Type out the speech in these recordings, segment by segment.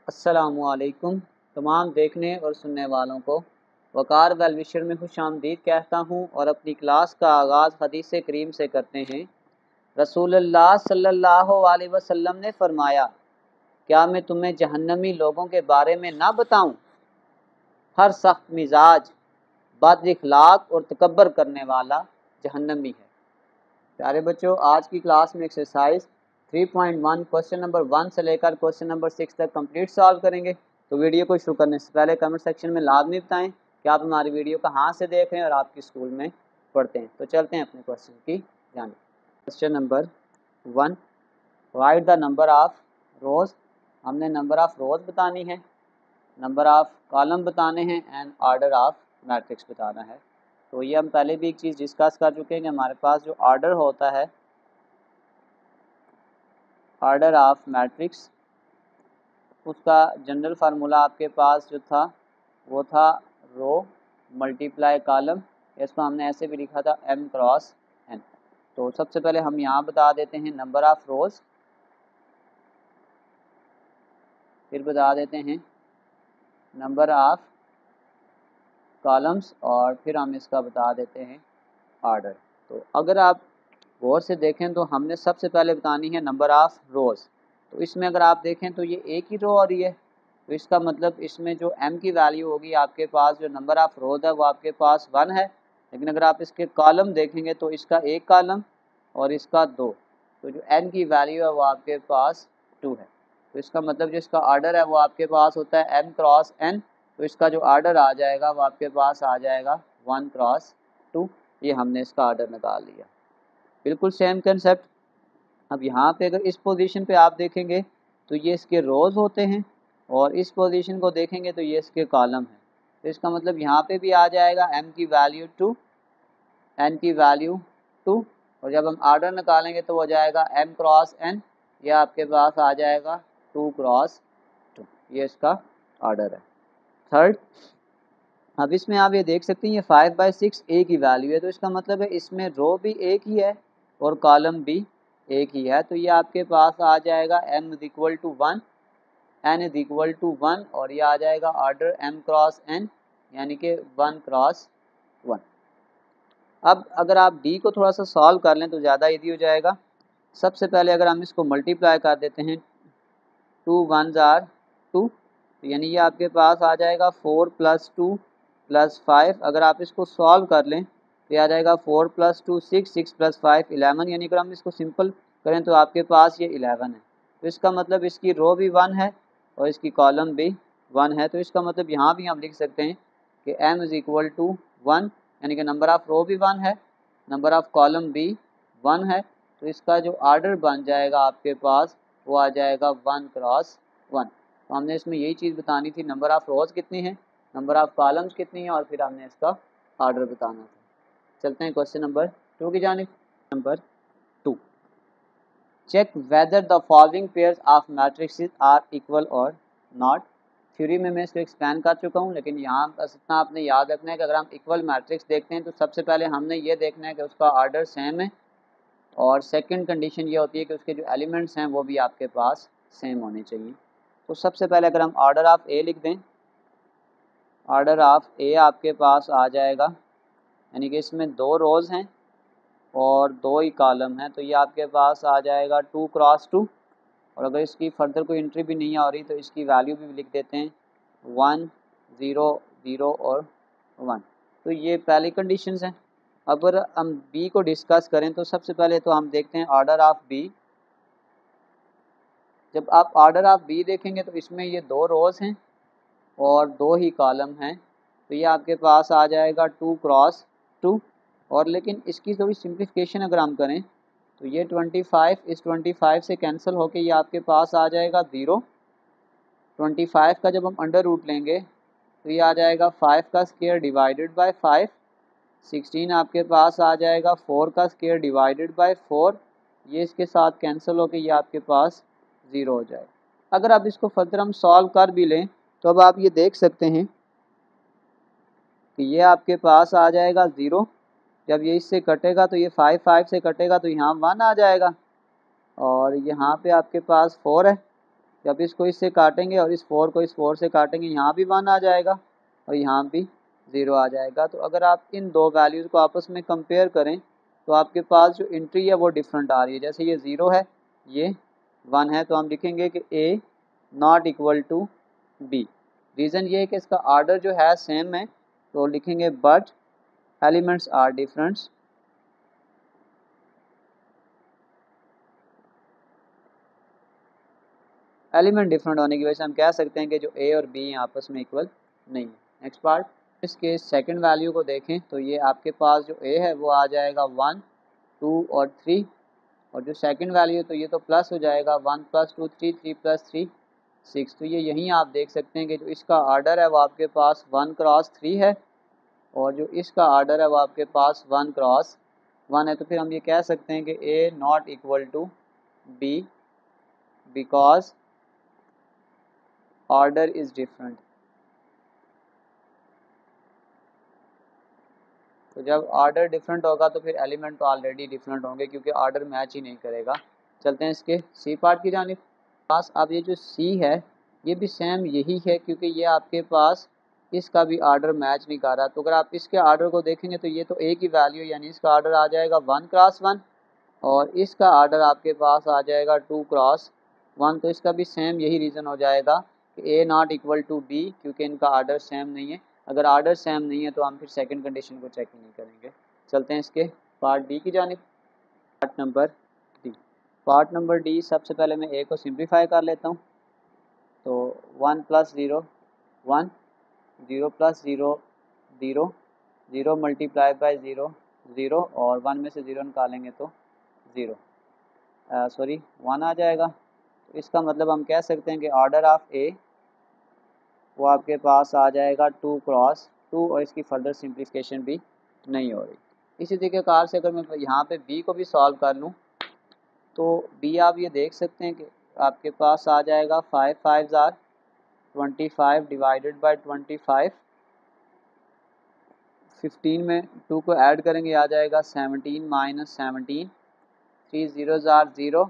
अस्सलामुअलैकुम तमाम देखने और सुनने वालों को वकार वेल विशर में खुशामदीद कहता हूँ और अपनी क्लास का आगाज़ हदीस करीम से करते हैं। रसूलुल्लाह सल्लल्लाहु अलैहि वसल्लम ने फरमाया, क्या मैं तुम्हें जहन्नमी लोगों के बारे में ना बताऊँ? हर सख्त मिजाज, बद इखलाक और तकब्बर करने वाला जहन्नमी है। प्यारे बच्चों, आज की क्लास में एक्सरसाइज 3.1 क्वेश्चन नंबर 1 से लेकर क्वेश्चन नंबर 6 तक कंप्लीट सॉल्व करेंगे। तो वीडियो को शुरू करने से पहले कमेंट सेक्शन में लाजमी बताएं कि आप हमारी वीडियो कहाँ से देख रहे हैं और आपकी स्कूल में पढ़ते हैं। तो चलते हैं अपने क्वेश्चन की जानिब। Question number 1, write the number of rows. हमने नंबर ऑफ रोज़ बतानी है, नंबर ऑफ कॉलम बताने हैं एंड ऑर्डर ऑफ मैट्रिक्स बताना है। तो ये हम पहले भी एक चीज़ डिस्कस कर चुके हैं कि हमारे पास जो ऑर्डर होता है, ऑर्डर ऑफ मैट्रिक्स, उसका जनरल फार्मूला आपके पास जो था वो था रो मल्टीप्लाई कॉलम। इसको हमने ऐसे भी लिखा था m क्रॉस n। तो सबसे पहले हम यहाँ बता देते हैं नंबर ऑफ रोज़, फिर बता देते हैं नंबर ऑफ कॉलम्स और फिर हम इसका बता देते हैं ऑर्डर। तो अगर आप गौर से देखें तो हमने सबसे पहले बतानी है नंबर ऑफ रोज़। तो इसमें अगर आप देखें तो ये एक ही रो आ रही है, तो इसका मतलब इसमें जो m की वैल्यू होगी आपके पास, जो नंबर ऑफ रोज़ है वो आपके पास 1 है। लेकिन अगर आप इसके कॉलम देखेंगे तो इसका एक कॉलम और इसका 2, तो जो n की वैल्यू है वो आपके पास 2 है। तो इसका मतलब जो इसका ऑर्डर है वो आपके पास होता है m क्रॉस n। तो इसका जो ऑर्डर आ जाएगा वो आपके पास आ जाएगा 1 क्रॉस 2। ये हमने इसका ऑर्डर निकाल लिया। बिल्कुल सेम कंसेप्ट। अब यहाँ पे अगर इस पोजीशन पे आप देखेंगे तो ये इसके रोज़ होते हैं और इस पोजीशन को देखेंगे तो ये इसके कॉलम है। तो इसका मतलब यहाँ पे भी आ जाएगा m की वैल्यू 2, n की वैल्यू 2, और जब हम ऑर्डर निकालेंगे तो हो जाएगा m क्रॉस n, ये आपके पास आ जाएगा 2 क्रॉस 2। ये इसका ऑर्डर है। थर्ड, अब इसमें आप ये देख सकते हैं ये 5/6 a की वैल्यू है, तो इसका मतलब है इसमें रो भी एक ही है और कॉलम भी एक ही है। तो ये आपके पास आ जाएगा m is equal to 1, n is equal to 1, और ये आ जाएगा ऑर्डर m क्रॉस n, यानी कि 1 क्रॉस 1। अब अगर आप d को थोड़ा सा सॉल्व कर लें तो ज़्यादा ईजी हो जाएगा। सबसे पहले अगर हम इसको मल्टीप्लाई कर देते हैं, 2 1s आर 2, तो यानी ये आपके पास आ जाएगा 4 + 2 + 5। अगर आप इसको सॉल्व कर लें तो ये आ जाएगा 4 + 2 6, 6 + 5 11। यानी अगर हम इसको सिंपल करें तो आपके पास ये 11 है। तो इसका मतलब इसकी रो भी 1 है और इसकी कॉलम भी 1 है। तो इसका मतलब यहाँ भी हम लिख सकते हैं कि m इज इक्वल टू 1, यानी कि नंबर ऑफ़ रो भी 1 है, नंबर ऑफ़ कॉलम भी 1 है। तो इसका जो ऑर्डर बन जाएगा आपके पास वो आ जाएगा 1 क्रॉस 1। तो हमने इसमें यही चीज़ बतानी थी, नंबर ऑफ़ रोज़ कितनी है, नंबर ऑफ़ कॉलम्स कितनी है, और फिर हमने इसका ऑर्डर बताना था। चलते हैं क्वेश्चन नंबर 2 की जानिब। Number 2, check whether the following pairs of matrix are equal और नॉट। थ्योरी में मैं इसको एक्सप्लेन कर चुका हूँ, लेकिन यहाँ बस इतना आपने याद रखना है कि अगर हम इक्वल मैट्रिक्स देखते हैं तो सबसे पहले हमने ये देखना है कि उसका ऑर्डर सेम है, और सेकंड कंडीशन ये होती है कि उसके जो एलिमेंट्स हैं वो भी आपके पास सेम होने चाहिए। तो सबसे पहले अगर हम ऑर्डर ऑफ ए लिख दें, ऑर्डर ऑफ ए आपके पास आ जाएगा, यानी कि इसमें 2 रोज़ हैं और 2 ही कॉलम हैं, तो ये आपके पास आ जाएगा 2 क्रॉस 2। और अगर इसकी फर्दर कोई एंट्री भी नहीं आ रही तो इसकी वैल्यू भी लिख देते हैं 1 0 0 और 1। तो ये पहली कंडीशंस हैं। अगर हम बी को डिस्कस करें तो सबसे पहले तो हम देखते हैं ऑर्डर ऑफ बी। जब आप ऑर्डर ऑफ बी देखेंगे तो इसमें ये 2 रोज़ हैं और 2 ही कॉलम हैं, तो ये आपके पास आ जाएगा 2 क्रॉस 2। और लेकिन इसकी थोड़ी सिंप्लीफिकेशन अगर हम करें तो ये 25 इस 25 से कैंसिल होके ये आपके पास आ जाएगा 0। 25 का जब हम अंडर रूट लेंगे तो ये आ जाएगा 5 का स्क्वायर डिवाइडेड बाय 5। 16 आपके पास आ जाएगा 4 का स्क्वायर डिवाइडेड बाय 4। ये इसके साथ कैंसिल होके ये आपके पास 0 हो जाएगा। अगर आप इसको फर्दर हम सॉल्व कर भी लें तो अब आप ये देख सकते हैं कि ये आपके पास आ जाएगा 0। जब ये इससे कटेगा तो ये 5 5 से कटेगा तो यहाँ 1 आ जाएगा, और यहाँ पे आपके पास 4 है। जब इसको इससे काटेंगे और इस 4 को इस 4 से काटेंगे, यहाँ भी 1 आ जाएगा और यहाँ भी 0 आ जाएगा। तो अगर आप इन दो वैल्यूज़ को आपस में कंपेयर करें तो आपके पास जो एंट्री है वो डिफरेंट आ रही है। जैसे ये 0 है, ये 1 है, तो हम लिखेंगे कि A not equal to B। Reason ये है कि इसका आर्डर जो है सेम है, तो लिखेंगे but elements are different. Element different होने की वजह से हम कह सकते हैं कि जो A और B हैं आपस में इक्वल नहीं है। नेक्स्ट पार्ट, इसके सेकंड वैल्यू को देखें तो ये आपके पास जो A है वो आ जाएगा 1, 2 और 3, और जो सेकंड वैल्यू है तो ये तो प्लस हो जाएगा 1 + 2 3, 3 + 3 6। तो ये यहीं आप देख सकते हैं कि जो इसका आर्डर है वो आपके पास 1 क्रॉस 3 है और जो इसका आर्डर है वो आपके पास 1 क्रॉस 1 है। तो फिर हम ये कह सकते हैं कि A not equal to B because order is different. तो जब ऑर्डर डिफरेंट होगा तो फिर एलिमेंट तो ऑलरेडी डिफरेंट होंगे क्योंकि ऑर्डर मैच ही नहीं करेगा। चलते हैं इसके सी पार्ट की जानिब। पास अब ये जो सी है ये भी सेम यही है क्योंकि ये आपके पास इसका भी ऑर्डर मैच नहीं कर रहा। तो अगर आप इसके ऑर्डर को देखेंगे तो ये तो ए की वैल्यू यानी इसका ऑर्डर आ जाएगा 1 क्रॉस 1 और इसका ऑर्डर आपके पास आ जाएगा 2 क्रॉस 1। तो इसका भी सेम यही रीज़न हो जाएगा कि ए नॉट इक्वल टू बी क्योंकि इनका ऑर्डर सेम नहीं है। अगर ऑर्डर सेम नहीं है तो हम फिर सेकंड कंडीशन को चेक नहीं करेंगे। चलते हैं इसके पार्ट डी की जानिब। Part number D. Part number D, सबसे पहले मैं ए को सिंप्लीफाई कर लेता हूँ। तो 1 + 0 1, 0 + 0 0, 0 मल्टीप्लाई बाई 0 0 और 1 में से 0 निकालेंगे तो 0 सॉरी 1 आ जाएगा। तो इसका मतलब हम कह सकते हैं कि ऑर्डर ऑफ ए वो आपके पास आ जाएगा 2 क्रॉस 2 और इसकी फर्दर सिंप्लीफिकेशन भी नहीं हो रही। इसी तरीके कार से अगर मैं यहाँ पे बी को भी सॉल्व कर लूँ तो बी आप ये देख सकते हैं कि आपके पास आ जाएगा 5 5 जार 25 डिवाइडेड बाई 25, 15 में 2 को ऐड करेंगे आ जाएगा 17 - 17, 3 0 जार 0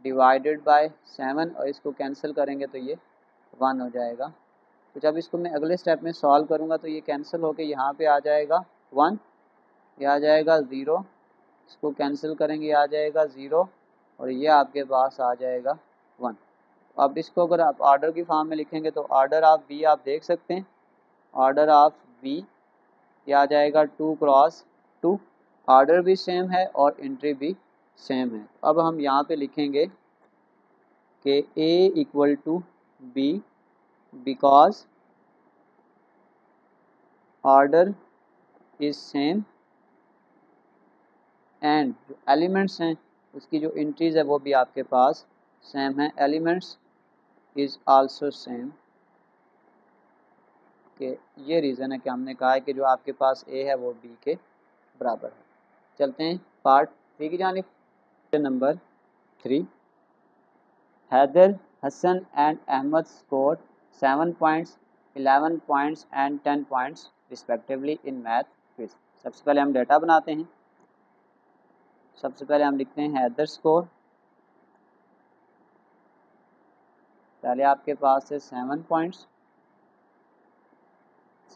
डिवाइडेड बाय 7 और इसको कैंसिल करेंगे तो ये 1 हो जाएगा। तो जब इसको मैं अगले स्टेप में सॉल्व करूँगा तो ये कैंसिल होकर यहाँ पे आ जाएगा 1, ये आ जाएगा 0, इसको कैंसिल करेंगे आ जाएगा 0 और ये आपके पास आ जाएगा 1। अब इसको अगर आप ऑर्डर की फॉर्म में लिखेंगे तो ऑर्डर ऑफ बी आप देख सकते हैं, ऑर्डर ऑफ बी ये आ जाएगा 2 क्रॉस 2, ऑर्डर भी सेम है और एंट्री भी सेम है। अब हम यहाँ पे लिखेंगे कि A equal to B because order is same and जो एलिमेंट्स हैं उसकी जो एंट्रीज है वो भी आपके पास सेम है। एलिमेंट्स इज़ आल्सो सेम कि ये रीज़न है कि हमने कहा है कि जो आपके पास ए है वो बी के बराबर है। चलते हैं पार्ट 3 की जानिब। Number 3, Haidar Hasan and Ahmed score 7 points 11 points and 10 points respectively in math quiz. सबसे पहले हम डेटा बनाते हैं। सबसे पहले हम लिखते हैं हैदर स्कोर, पहले आपके पास है 7 पॉइंट्स,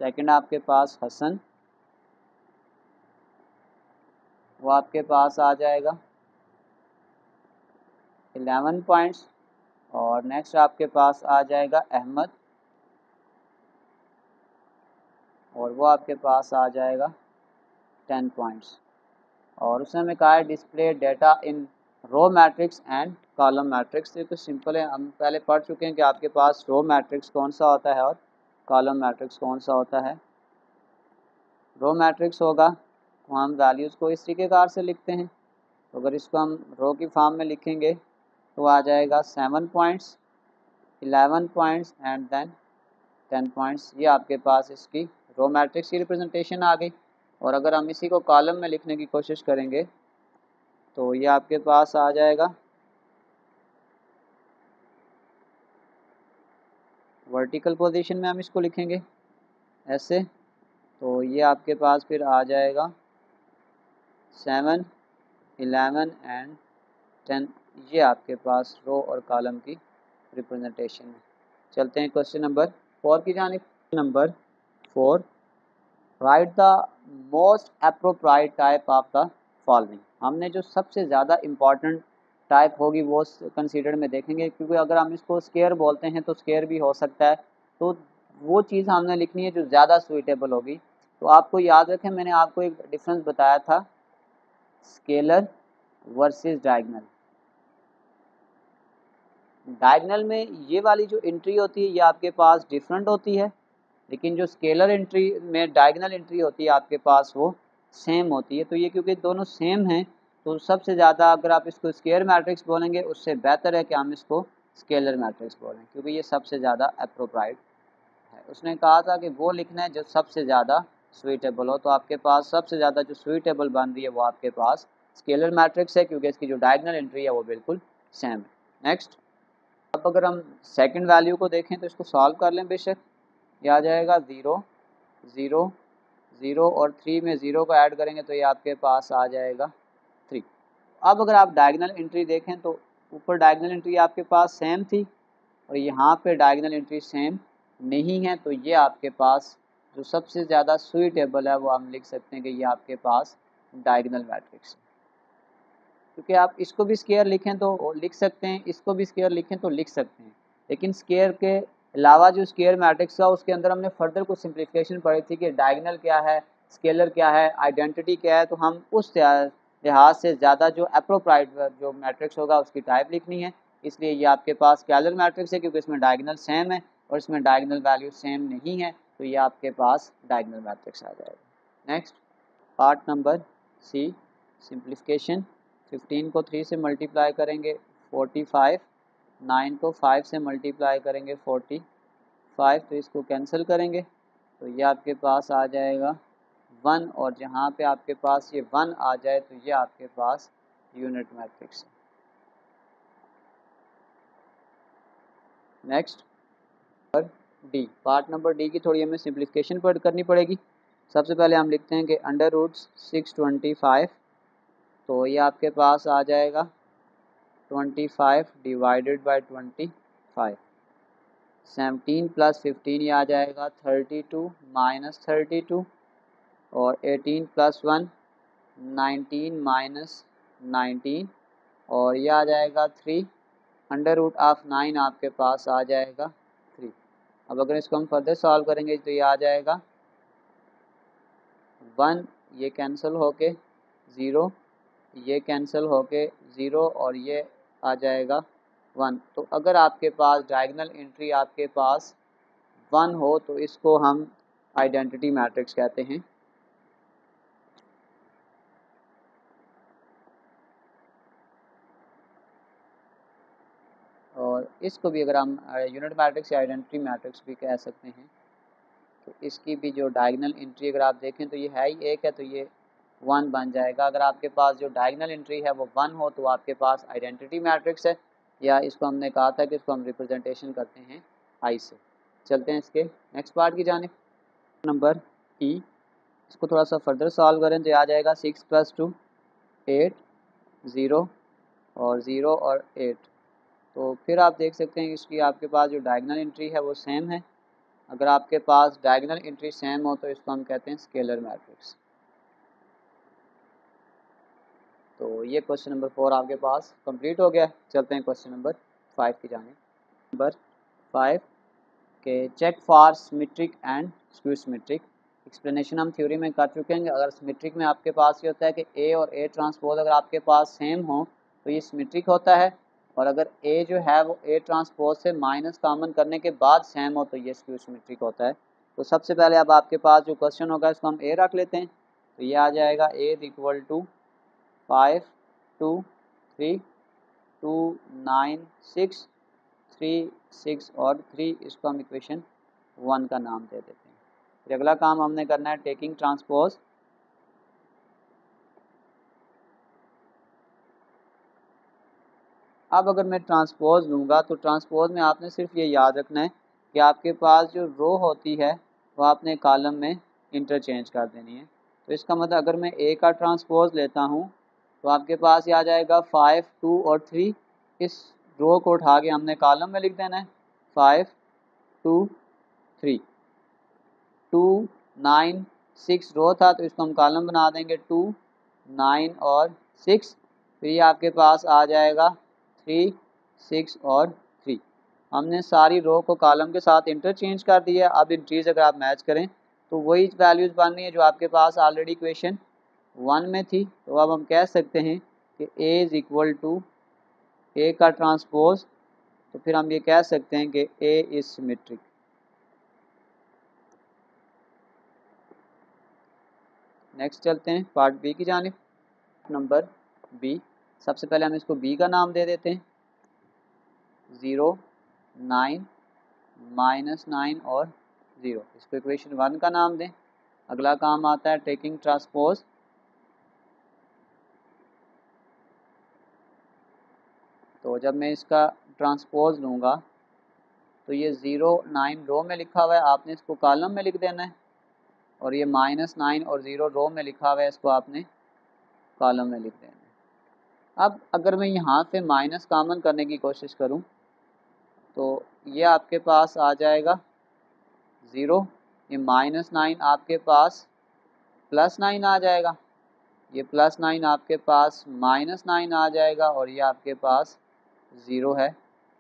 सेकंड आपके पास हसन वो आपके पास आ जाएगा 11 पॉइंट्स और नेक्स्ट आपके पास आ जाएगा अहमद और वो आपके पास आ जाएगा 10 पॉइंट्स। और उसने हमें कहा है display data in row matrix and column matrix. ये तो सिंपल है, हम पहले पढ़ चुके हैं कि आपके पास रो मैट्रिक्स कौन सा होता है और कॉलम मैट्रिक्स कौन सा होता है। रो मैट्रिक्स होगा तो हम वैल्यूज़ को इस तरीके से लिखते हैं। तो अगर इसको हम रो की फॉर्म में लिखेंगे तो आ जाएगा 7 points 11 points and then 10 points. ये आपके पास इसकी रो मैट्रिक्स की रिप्रेजेंटेशन आ गई। और अगर हम इसी को कॉलम में लिखने की कोशिश करेंगे तो ये आपके पास आ जाएगा वर्टिकल पोजीशन में हम इसको लिखेंगे ऐसे। तो ये आपके पास फिर आ जाएगा 7 11 एंड 10। ये आपके पास रो और कॉलम की रिप्रेजेंटेशन में। चलते हैं क्वेश्चन नंबर 4 की जानिब। Number 4, right the most appropriate type of the following. हमने जो सबसे ज़्यादा इम्पॉर्टेंट टाइप होगी वो कंसीडर में देखेंगे, क्योंकि अगर हम इसको स्केयर बोलते हैं तो स्केयर भी हो सकता है, तो वो चीज़ हमने लिखनी है जो ज़्यादा सूटेबल होगी। तो आपको याद रखें, मैंने आपको एक डिफरेंस बताया था, स्केलर वर्सेस डायगनल। डायगनल में ये वाली जो एंट्री होती है ये आपके पास डिफरेंट होती है, लेकिन जो स्केलर एंट्री में डायगनल एंट्री होती है आपके पास वो सेम होती है। तो ये क्योंकि दोनों सेम हैं तो सबसे ज़्यादा अगर आप इसको स्केयर मैट्रिक्स बोलेंगे उससे बेहतर है कि हम इसको स्केलर मैट्रिक्स बोलें, क्योंकि ये सबसे ज़्यादा अप्रोप्राइट है। उसने कहा था कि वो लिखना है जो सबसे ज़्यादा सुइटेबल हो, तो आपके पास सबसे ज़्यादा जो सुइटेबल बन रही है वो आपके पास स्केलर मैट्रिक्स है, क्योंकि इसकी जो डायगनल एंट्री है वो बिल्कुल सेम है। नेक्स्ट, अब अगर हम सेकंड वैल्यू को देखें तो इसको सॉल्व कर लें, बेशक ये आ जाएगा 0 0 0 और 3 में 0 को ऐड करेंगे तो ये आपके पास आ जाएगा 3। अब अगर आप डायगनल एंट्री देखें तो ऊपर डायगनल एंट्री आपके पास सेम थी और यहाँ पे डायगनल एंट्री सेम नहीं है, तो ये आपके पास जो सबसे ज़्यादा सुइटेबल है वो हम लिख सकते हैं कि ये आपके पास डायगनल मैट्रिक्स है। क्योंकि आप इसको भी स्केयर लिखें तो लिख सकते हैं, इसको भी स्केयर लिखें तो लिख सकते हैं, लेकिन स्केयर के अलावा जो स्केयर मैट्रिक्स था उसके अंदर हमने फर्दर कुछ सिंप्लीफिकेशन पढ़ी थी कि डायगनल क्या है, स्केलर क्या है, आइडेंटिटी क्या है। तो हम उस लिहाज से ज़्यादा जो अप्रोप्राइट जो मैट्रिक्स होगा उसकी टाइप लिखनी है, इसलिए ये आपके पास स्केलर मैट्रिक्स है, क्योंकि इसमें डायगनल सेम है और इसमें डायगनल वैल्यू सेम नहीं है, तो ये आपके पास डायगनल मैट्रिक्स आ जाएगा। Next, part number C, simplification. 15 को 3 से मल्टीप्लाई करेंगे 45, 9 को 5 से मल्टीप्लाई करेंगे 45, तो इसको कैंसिल करेंगे तो ये आपके पास आ जाएगा 1, और जहाँ पे आपके पास ये 1 आ जाए तो ये आपके पास यूनिट मैट्रिक्स है। Next, D, part number D की थोड़ी हमें सिंप्लीफिकेशन करनी पड़ेगी। सबसे पहले हम लिखते हैं कि अंडर रूट 625, तो ये आपके पास आ जाएगा 25 डिवाइडेड बाई 25, 17 प्लस 15 ये आ जाएगा 32 माइनस 32, और 18 प्लस 1 19 माइनस 19, और ये आ जाएगा 3, अंडर रूट ऑफ 9 आपके पास आ जाएगा 3। अब अगर इसको हम फर्दर सॉल्व करेंगे तो ये आ जाएगा 1, ये कैंसिल होके 0, ये कैंसिल होके 0, और ये आ जाएगा 1। तो अगर आपके पास डायगनल एंट्री आपके पास 1 हो तो इसको हम आइडेंटिटी मैट्रिक्स कहते हैं। और इसको भी अगर हम यूनिट मैट्रिक्स या आइडेंटिटी मैट्रिक्स भी कह सकते हैं। तो इसकी भी जो डायगनल एंट्री अगर आप देखें तो ये है ही 1 है, तो ये 1 बन जाएगा। अगर आपके पास जो डायगनल एंट्री है वो 1 हो तो आपके पास आइडेंटिटी मैट्रिक्स है, या इसको हमने कहा था कि इसको हम रिप्रेजेंटेशन करते हैं आई से। चलते हैं इसके नेक्स्ट पार्ट की जानिब। नंबर ई, इसको थोड़ा सा फर्दर सॉल्व करें तो आ जाएगा 6 + 2 8, 0 और 0 और 8। तो फिर आप देख सकते हैं इसकी आपके पास जो डायगनल एंट्री है वो सेम है। अगर आपके पास डायगनल एंट्री सेम हो तो इसको हम कहते हैं स्केलर मैट्रिक्स। तो ये क्वेश्चन नंबर 4 आपके पास कंप्लीट हो गया। चलते हैं क्वेश्चन नंबर 5 की जानिब। नंबर 5 के check for symmetric and skew symmetric. Explanation हम थ्योरी में कर चुके हैं। अगर सिमेट्रिक में आपके पास ये होता है कि ए और ए ट्रांसपोज अगर आपके पास सेम हो तो ये सिमेट्रिक होता है, और अगर ए जो है वो ए ट्रांसपोज से माइनस कॉमन करने के बाद सेम हो तो ये स्क्यू सिमेट्रिक होता है। तो सबसे पहले अब आपके पास जो क्वेश्चन होगा इसको हम ए रख लेते हैं, तो ये आ जाएगा ए इक्वल टू 5 2 3 2 9 6 3 6 और 3, इसको हम इक्वेशन 1 का नाम दे देते हैं। फिर अगला काम हमने करना है टेकिंग ट्रांसपोज। अब अगर मैं ट्रांसपोज लूँगा तो ट्रांसपोज में आपने सिर्फ ये याद रखना है कि आपके पास जो रो होती है वो आपने कॉलम में इंटरचेंज कर देनी है। तो इसका मतलब अगर मैं ए का ट्रांसपोज लेता हूँ तो आपके पास ये आ जाएगा 5 2 और 3, इस रो को उठा के हमने कॉलम में लिख देना है। 5 2 3 2 9 6 रो था तो इसको हम कॉलम बना देंगे 2 9 और 6। फिर ये आपके पास आ जाएगा 3 6 और 3। हमने सारी रो को कॉलम के साथ इंटरचेंज कर दिया। अब इन चीज़ अगर आप मैच करें तो वही वैल्यूज़ बन रही है जो आपके पास ऑलरेडी इक्वेशन 1 में थी। तो अब हम कह सकते हैं कि A is equal to A का ट्रांसपोज, तो फिर हम ये कह सकते हैं कि A इज सिमेट्रिक। नेक्स्ट चलते हैं पार्ट बी की जानिब। नंबर बी, सबसे पहले हम इसको बी का नाम दे देते हैं। 0 9 -9 और 0, इसको इक्वेशन 1 का नाम दें। अगला काम आता है टेकिंग ट्रांसपोज। तो जब मैं इसका ट्रांसपोज लूँगा तो ये 0 9 रो में लिखा हुआ है, आपने इसको कॉलम में लिख देना है। और ये -9 और 0 रो में लिखा हुआ है, इसको आपने कॉलम में लिख देना है। अब अगर मैं यहाँ से माइनस कॉमन करने की कोशिश करूँ तो ये आपके पास आ जाएगा 0, ये -9 आपके पास +9 आ जाएगा, ये +9 आपके पास -9 आ जाएगा और ये आपके पास 0 है।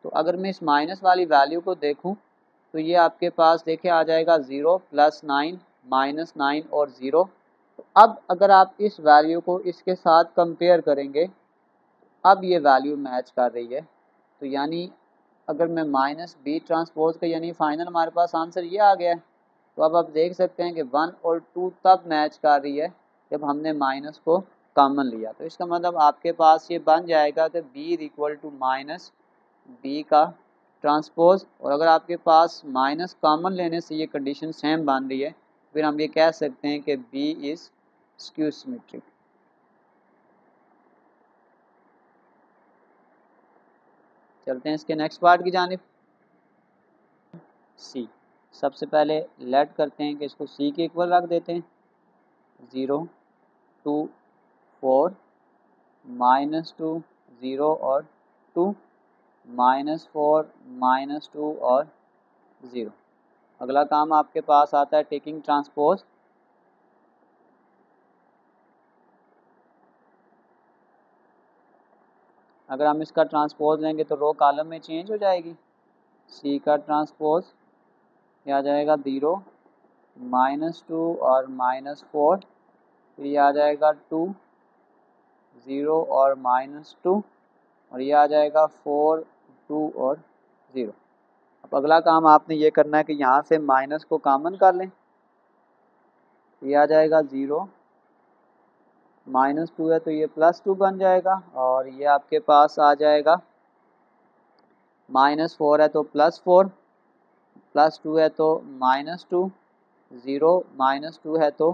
तो अगर मैं इस माइनस वाली वैल्यू को देखूं तो ये आपके पास देखिए आ जाएगा 0 +9 -9 और 0। तो अब अगर आप इस वैल्यू को इसके साथ कंपेयर करेंगे, अब ये वैल्यू मैच कर रही है। तो यानी अगर मैं माइनस बी ट्रांसपोज का यानी फाइनल हमारे पास आंसर ये आ गया है। तो अब आप देख सकते हैं कि 1 और 2 तब मैच कर रही है जब हमने माइनस को कॉमन लिया। तो इसका मतलब आपके पास ये बन जाएगा कि b is equal to minus B का ट्रांसपोज। और अगर आपके पास माइनस कॉमन लेने से ये कंडीशन सेम बन रही है, फिर हम ये कह सकते हैं कि b इज स्क्यू सिमेट्रिक। चलते हैं इसके नेक्स्ट पार्ट की जानिब। सी, सबसे पहले लेट करते हैं कि इसको सी के इक्वल रख देते हैं। 0 2 4 -2 0 और 2 -4 -2 और 0। अगला काम आपके पास आता है टेकिंग ट्रांसपोज। अगर हम इसका ट्रांसपोज लेंगे तो रो कॉलम में चेंज हो जाएगी। सी का ट्रांसपोज ये आ जाएगा 0 -2 और -4, फिर ये आ जाएगा 2 0 और -2 और ये आ जाएगा 4 2 और 0। अब अगला काम आपने ये करना है कि यहाँ से माइनस को कॉमन कर लें। ये आ जाएगा 0 -2 है तो ये +2 बन जाएगा और ये आपके पास आ जाएगा -4 है तो +4, +2 है तो -2, 0 -2 है तो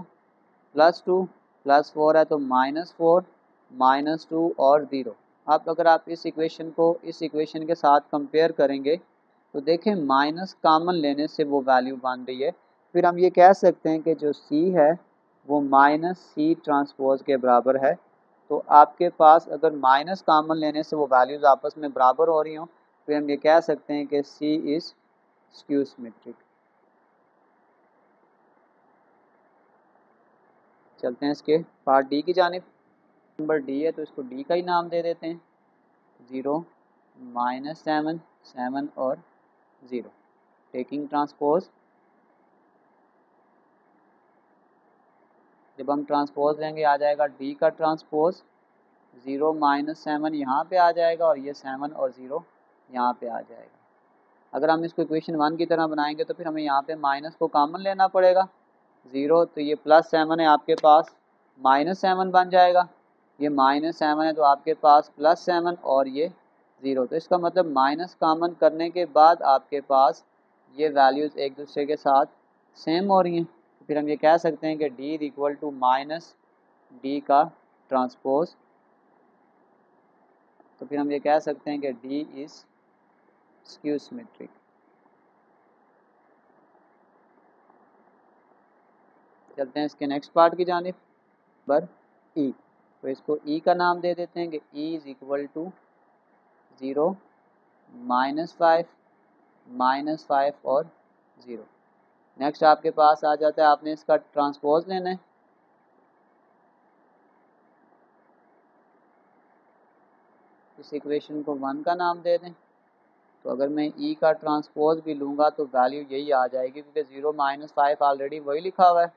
+2, +4 है तो -4 -2 और 0। अब अगर आप इस इक्वेशन को इस इक्वेशन के साथ कंपेयर करेंगे तो देखें माइनस कॉमन लेने से वो वैल्यू बन रही है। फिर हम ये कह सकते हैं कि जो C है वो -C ट्रांसपोज के बराबर है। तो आपके पास अगर माइनस कॉमन लेने से वो वैल्यूज़ आपस में बराबर हो रही हों, फिर हम ये कह सकते हैं कि C इज़ स्क्यू सिमेट्रिक। चलते हैं इसके पार्ट डी की जानिब। नंबर डी है तो इसको डी का ही नाम दे देते हैं। 0 -7 7 और 0, टेकिंग ट्रांसपोज। जब हम ट्रांसपोज लेंगे आ जाएगा डी का ट्रांसपोज। 0 -7 यहाँ पे आ जाएगा और ये 7 और 0 यहाँ पे आ जाएगा। अगर हम इसको इक्वेशन 1 की तरह बनाएंगे तो फिर हमें यहाँ पे माइनस को कॉमन लेना पड़ेगा। 0 तो ये +7 है आपके पास, -7 बन जाएगा। ये -7 है तो आपके पास +7 और ये 0। तो इसका मतलब माइनस कॉमन करने के बाद आपके पास ये वैल्यूज़ एक दूसरे के साथ सेम हो रही हैं। तो फिर हम ये कह सकते हैं कि D is equal to minus D का ट्रांसपोज। तो फिर हम ये कह सकते हैं कि डी इज स्क्यू सिमेट्रिक। चलते हैं इसके नेक्स्ट पार्ट की जानिब। नंबर ई, तो इसको ई का नाम दे देते हैं कि ई इज इक्वल टू 0 -5, -5 और 0। नेक्स्ट आपके पास आ जाता है, आपने इसका ट्रांसपोज लेना है। इस इक्वेशन को 1 का नाम दे दें। तो अगर मैं ई का ट्रांसपोज भी लूँगा तो वैल्यू यही आ जाएगी, क्योंकि 0 -5 ऑलरेडी वही लिखा हुआ है।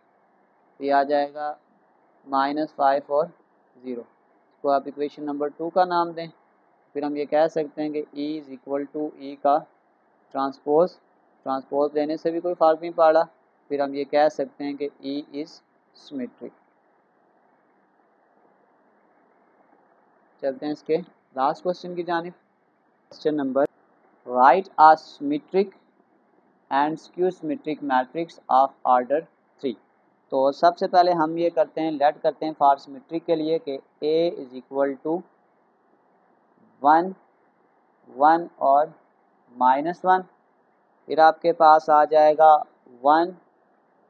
ये आ जाएगा -5 और 0। इसको आप इक्वेशन नंबर 2 का नाम दें। फिर हम ये कह सकते हैं कि E इज़ इक्वल टू ई का ट्रांसपोज लेने से भी कोई फ़र्क नहीं पड़ा। फिर हम ये कह सकते हैं कि E इज़ सिमेट्रिक। चलते हैं इसके लास्ट क्वेश्चन की जानिब। Question number, right a symmetric and skew symmetric matrix of order 3। तो सबसे पहले हम ये करते हैं, लेट करते हैं फॉर सिमेट्रिक के लिए कि A इज़ इक्वल टू 1, 1 और -1। फिर आपके पास आ जाएगा 1,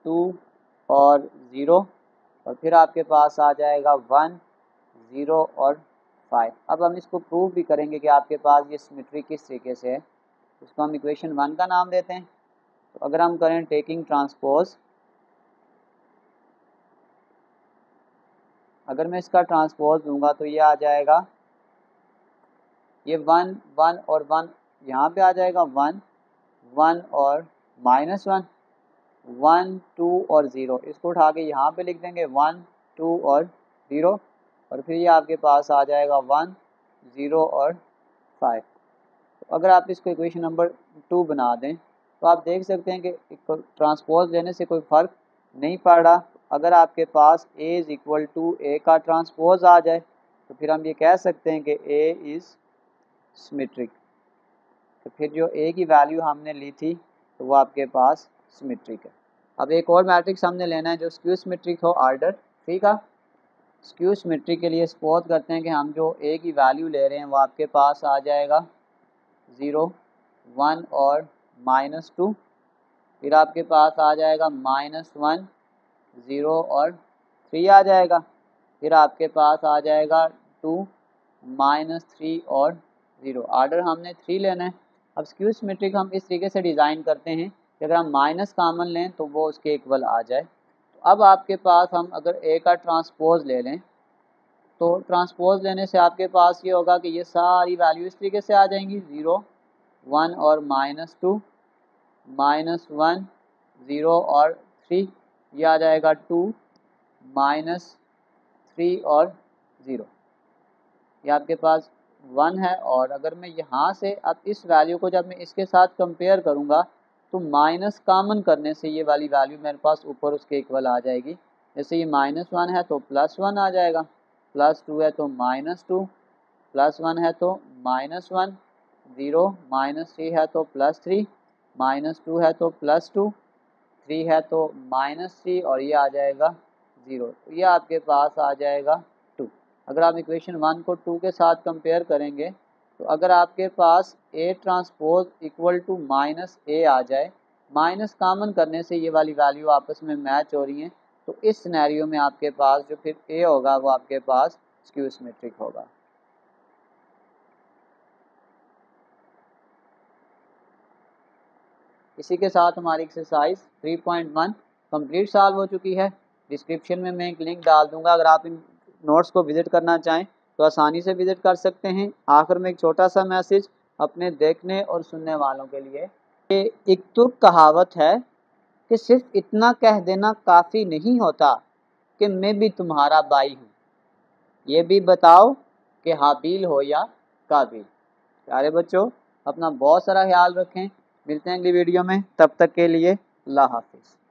2 और 0, और फिर आपके पास आ जाएगा 1, 0 और 5। अब हम इसको प्रूव भी करेंगे कि आपके पास ये सिमेट्रिक किस तरीके से है। उसको हम इक्वेशन 1 का नाम देते हैं। तो अगर हम करें टेकिंग ट्रांसपोज, अगर मैं इसका ट्रांसपोज लूँगा तो ये आ जाएगा, ये 1, 1 और 1 यहाँ पे आ जाएगा, 1, 1 और -1, 1, 2 और 0। इसको उठा के यहाँ पे लिख देंगे 1, 2 और 0, और फिर ये आपके पास आ जाएगा 1, 0 और 5। तो अगर आप इसको इक्वेशन नंबर 2 बना दें तो आप देख सकते हैं कि ट्रांसपोज लेने से कोई फ़र्क नहीं पड़ रहा। अगर आपके पास A इज़ इक्वल टू ए का ट्रांसपोज आ जाए तो फिर हम ये कह सकते हैं कि A इज़ सिमेट्रिक। तो फिर जो A की वैल्यू हमने ली थी तो वो आपके पास सिमेट्रिक है। अब एक और मैट्रिक्स हमने लेना है जो स्क्यू सिमेट्रिक हो, ऑर्डर 3 का। स्क्यू सिमेट्रिक के लिए सपोज करते हैं कि हम जो A की वैल्यू ले रहे हैं वो आपके पास आ जाएगा 0, 1 और -2। फिर आपके पास आ जाएगा -1, 0 और 3 आ जाएगा। फिर आपके पास आ जाएगा 2, -3 और 0। ऑर्डर हमने 3 लेना है। अब स्क्यू सिमेट्रिक हम इस तरीके से डिज़ाइन करते हैं कि अगर हम माइनस कॉमन लें तो वो उसके इक्वल आ जाए। तो अब आपके पास हम अगर A का ट्रांसपोज ले लें तो ट्रांसपोज लेने से आपके पास ये होगा कि ये सारी वैल्यू इस तरीके से आ जाएंगी, 0, 1 और -2, -1, 0 और 3, ये आ जाएगा 2, -3 और 0। ये आपके पास 1 है। और अगर मैं यहाँ से अब इस वैल्यू को जब मैं इसके साथ कंपेयर करूँगा तो माइनस कॉमन करने से ये वाली वैल्यू मेरे पास ऊपर उसके इक्वल आ जाएगी। जैसे ये -1 है तो +1 आ जाएगा, +2 है तो -2, +1 है तो -1, 0, -3 है तो +3, -2 है तो +2, 3 है तो -3, और ये आ जाएगा 0। तो ये आपके पास आ जाएगा 2। अगर आप इक्वेशन 1 को 2 के साथ कंपेयर करेंगे तो अगर आपके पास A transpose equal to -A आ जाए, माइनस कॉमन करने से ये वाली वैल्यू आपस में मैच हो रही हैं, तो इस सिनेरियो में आपके पास जो फिर A होगा वो आपके पास स्क्यू सिमेट्रिक होगा। इसी के साथ हमारी एक्सरसाइज 3.1 कंप्लीट सॉल्व हो चुकी है। डिस्क्रिप्शन में मैं एक लिंक डाल दूंगा, अगर आप इन नोट्स को विज़िट करना चाहें तो आसानी से विज़िट कर सकते हैं। आखिर में एक छोटा सा मैसेज अपने देखने और सुनने वालों के लिए, कि एक तुर्क कहावत है कि सिर्फ इतना कह देना काफ़ी नहीं होता कि मैं भी तुम्हारा भाई हूँ, ये भी बताओ कि हाबिल हो या काबिल। प्यारे बच्चों, अपना बहुत सारा ख्याल रखें। मिलते हैं अगली वीडियो में, तब तक के लिए अल्लाह हाफिज़।